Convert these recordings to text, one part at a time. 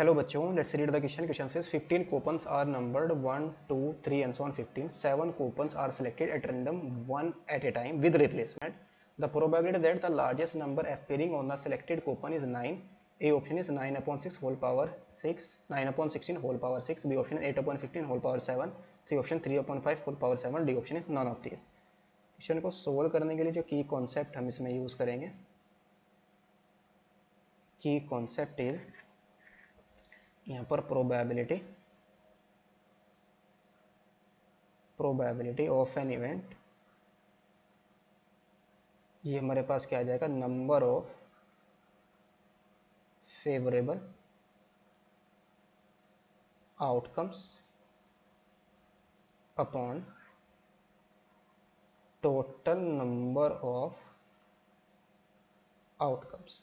Hello बच्चों, let's read the question. Question says 15 coupons are numbered 1, 2, 3 and so on 15. 7 coupons are selected at random one at a time with replacement. The probability that the largest number appearing on the selected coupon is 9. A option is 9 upon 6 whole power 6, 9 upon 16 whole power 6. B option is 8 upon 15 whole power 7. C option 3 upon 5 whole power 7. D option is none of these. Question को solve करने के लिए जो की concept हम इसमें use करेंगे, की कॉन्सेप्ट इज यहाँ पर प्रोबेबिलिटी ऑफ एन इवेंट. ये हमारे पास क्या आ जाएगा, number of favourable outcomes upon total number of outcomes.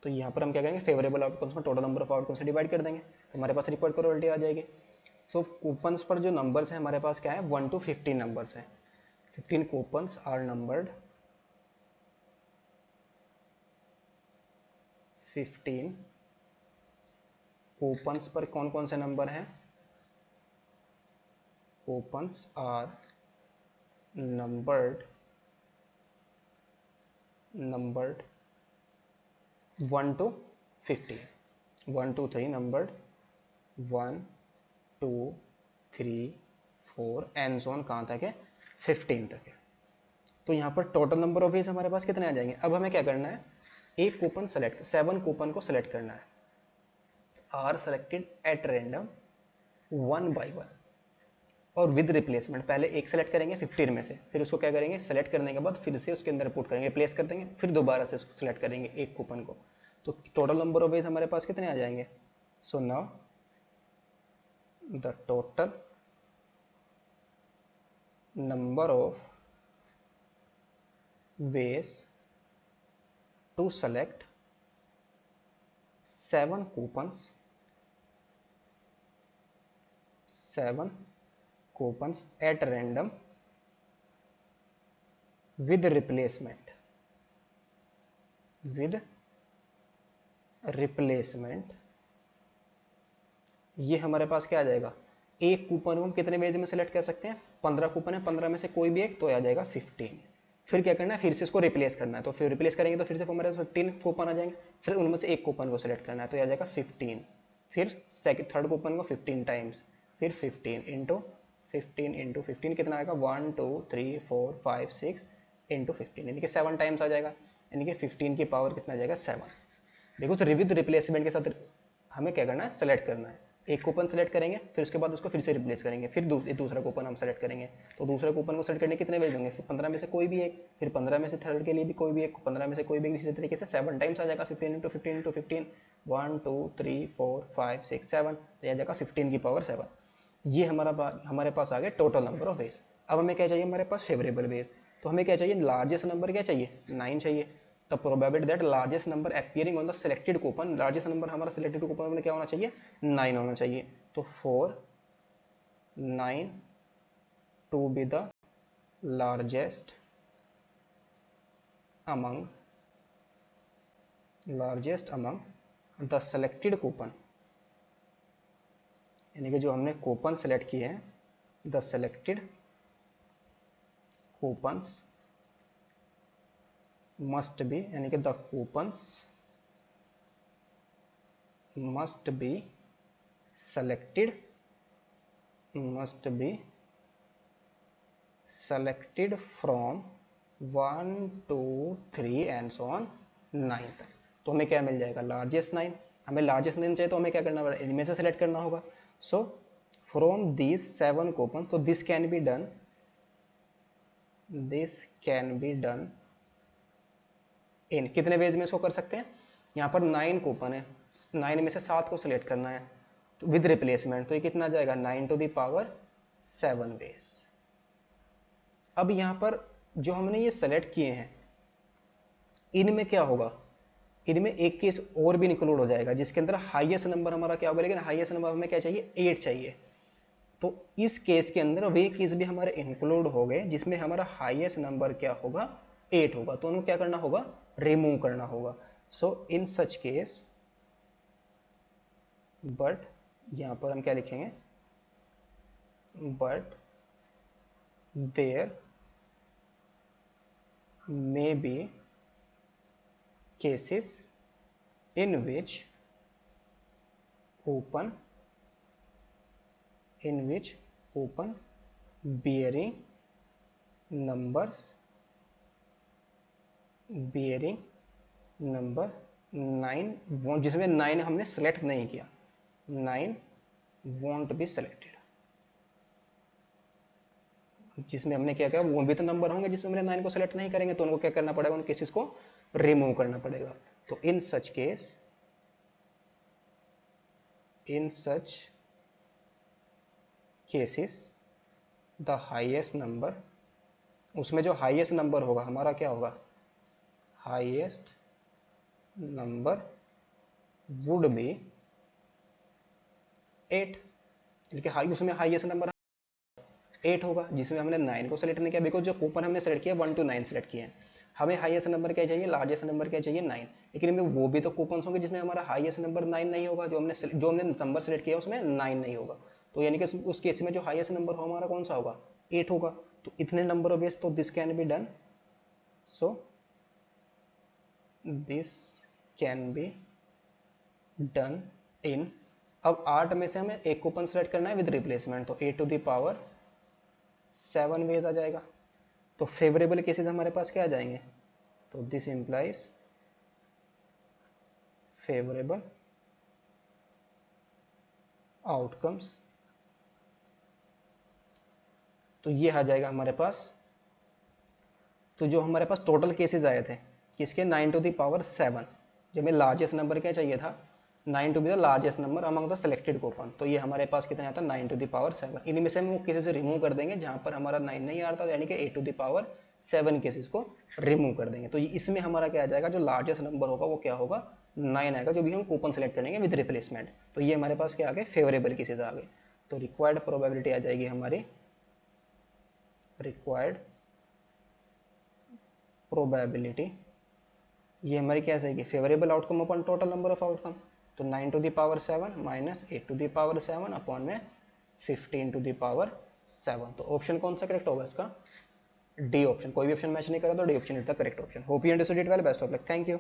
तो यहाँ पर हम क्या करेंगे, फेवरेबल आउटकम्स में टोटल नंबर ऑफ आउटकम्स से डिवाइड कर देंगे, तो हमारे पास रिपोर्ट प्रोबेबिलिटी आ जाएगी. सो कूपन्स पर जो नंबर्स हैं हमारे पास क्या है, 1 to 15 नंबर्स हैं. 15 कूपन्स आर नंबर्ड 15 कूपन्स पर कौन कौन से नंबर हैं, coupons are numbered 1 to 15. 1 2 3 numbered 1 2 3 4 and so on, कहाँ तक है, 15 तक है. तो यहाँ पर टोटल नंबर ऑफ वेज हमारे पास कितने आ जाएंगे. अब हमें क्या करना है, एक कूपन सेलेक्ट, 7 कूपन को सेलेक्ट करना है. Are selected at random 1 by 1 और विद रिप्लेसमेंट. पहले एक सेलेक्ट करेंगे 15 में से, फिर उसको क्या करेंगे, सेलेक्ट करने के बाद फिर से उसके अंदर पुट करेंगे, रिप्लेस कर देंगे, फिर दोबारा से उसको सेलेक्ट करेंगे एक कूपन को. तो टोटल नंबर ऑफ वेज हमारे पास कितने आ जाएंगे. So now the total number of ways to select 7 coupons at random with replacement. ये हमारे पास क्या आ जाएगा, एक कूपन को हम कितने वेज में सेलेक्ट कर सकते हैं, 15 कूपन है, 15 में से कोई भी एक, तो आ जाएगा 15. फिर क्या करना है, फिर से इसको रिप्लेस करना है, तो फिर रिप्लेस करेंगे तो फिर से हमारे 15 कूपन आ जाएंगे, फिर उनमें से एक कूपन को सेलेक्ट करना है, तो आ जाएगा 15. फिर थर्ड कूपन को 15 टाइम्स, फिर 15 इंटू 15 कितना आएगा, 1 2 3 4 5 6 इंटू 15, यानी कि 7 टाइम्स आ जाएगा, यानी कि 15 की पावर कितना आ जाएगा, 7. देखो तो विद रिप्लेसमेंट के साथ हमें क्या करना है, सेलेक्ट करना है. एक कूपन सेलेक्ट करेंगे, फिर उसके बाद उसको फिर से रिप्लेस करेंगे, फिर दूसरा कूपन हम सेलेक्ट करेंगे. तो दूसरे कूपन को सेलेक्ट करने कितने वेज होंगे, फिर 15 में से कोई भी एक, फिर 15 में से थर्ड के लिए भी कोई भी एक, 15 में से कोई भी एक, इसी तरीके से 7 टाइम्स आ जाएगा. 15 इंटू 15 इंटू 15, 1 2 3 4 5 6 7, तो आ जाएगा 15 की पावर 7. ये हमारे पास आ गया टोटल नंबर ऑफ वेज. अब हमें क्या चाहिए, हमारे पास फेवरेबल वेज. तो हमें क्या चाहिए, लार्जेस्ट नंबर क्या चाहिए, 9 चाहिए. The probability that largest number appearing on the selected coupon, largest number हमारा सिलेक्टेड कूपन में क्या होना चाहिए, 9 होना चाहिए. तो 4 9 to be the largest among the selected coupon, यानी कि जो हमने कूपन सेलेक्ट किए हैं, the selected coupons must be, यानी कि the coupons must be selected from 1 2 3 and so on 9 तक. तो हमें क्या मिल जाएगा, लार्जेस्ट 9. हमें लार्जेस्ट 9 चाहिए तो हमें क्या करना पड़ेगा, इनमें से सेलेक्ट करना होगा. सो फ्रॉम दीज 7 कूपन, तो this can be done in कितने वेज में इसको कर सकते हैं. यहाँ पर 9 कूपन है, 9 में से 7 को सिलेक्ट करना है विद रिप्लेसमेंट, तो ये कितना जाएगा, 9 टू द पावर 7 वेज. अब यहाँ पर जो हमने ये सेलेक्ट किए हैं, इनमें क्या होगा, इनमें एक केस और भी इंक्लूड हो जाएगा जिसके अंदर हाईएस्ट नंबर हमारा क्या होगा, लेकिन हाईएस्ट नंबर हमें क्या चाहिए, 8 चाहिए. तो इस केस के अंदर वे केस भी हमारे इंक्लूड हो गए जिसमें हमारा हाईएस्ट नंबर क्या होगा, 8 होगा. तो उनको क्या करना होगा, रिमूव करना होगा. सो इन सच केस बट यहाँ पर हम क्या लिखेंगे, but there may be cases in which open bearing number 9 won't, जिसमें 9 हमने सेलेक्ट नहीं किया, 9 वॉन्ट बी सेलेक्टेड, जिसमें हमने क्या किया वो भी तो नंबर होंगे जिसमें हमने 9 को सेलेक्ट नहीं करेंगे, तो उनको क्या करना पड़ेगा, उन केसेस को रिमूव करना पड़ेगा। तो in such cases the highest number, उसमें जो हाईएस्ट नंबर होगा हमारा क्या होगा, हाईएस्ट नंबर वुड बी 8, लेकिन उसमें हाईएस्ट नंबर 8 होगा, जिसमें हमने 9 को सेलेक्ट नहीं किया, बिकॉज जो कूपन हमने सेलेक्ट किया 1 to 9 सेलेक्ट किए हैं। हमें हाईएस्ट नंबर क्या चाहिए, लार्जेस्ट नंबर क्या चाहिए, 9, लेकिन हमें वो भी तो कूपन होंगे जिसमें हमारा हाईएस्ट नंबर 9 नहीं होगा, जो हमने नंबर सेलेक्ट किया उसमें 9 नहीं होगा, तो यानी कि उस केस में जो हाईएस्ट नंबर हो हमारा कौन सा होगा, 8 होगा। तो इतने नंबर ऑफ वेज, तो this can be done, so this can be done in, अब 8 में से हमें एक कूपन सेलेक्ट करना है विद रिप्लेसमेंट, तो 8 to the power 7 वेज आ जाएगा। तो फेवरेबल केसेस हमारे पास क्या आ जाएंगे, तो दिस इंप्लाइज फेवरेबल आउटकम्स, तो ये आ जाएगा हमारे पास। तो जो हमारे पास टोटल केसेस आए थे किसके, 9 to the power 7, जो हमें लार्जेस्ट नंबर क्या चाहिए था, 9 to be the largest number among the selected coupon, तो ये हमारे पास कितना आता है 9 to the power 7। इनमें से हम वो केसेस रिमूव कर देंगे जहां पर हमारा 9 नहीं आता, यानी कि 8 to the power 7 केसेस को रिमूव कर देंगे। तो इसमें हमारा क्या आ जाएगा, जो लार्जेस्ट नंबर होगा वो क्या होगा, 9 आएगा, जो भी हम कूपन सेलेक्ट करेंगे विद रिप्लेसमेंट। तो ये हमारे पास क्या आ गए, फेवरेबल केसेस आ गए। तो रिक्वायर्ड प्रोबेबिलिटी आ जाएगी हमारी, रिक्वायर्ड प्रोबेबिलिटी, ये हमारी क्या आएगी, favourable outcome upon total number of outcome, तो 9 to the power 7 minus 8 to the power 7 upon में 15 to the power 7। तो ऑप्शन कौन सा करेक्ट होगा इसका, डी ऑप्शन। कोई भी ऑप्शन मैच नहीं करा तो D option is the correct option. Hope you understood it well, best of luck, thank you.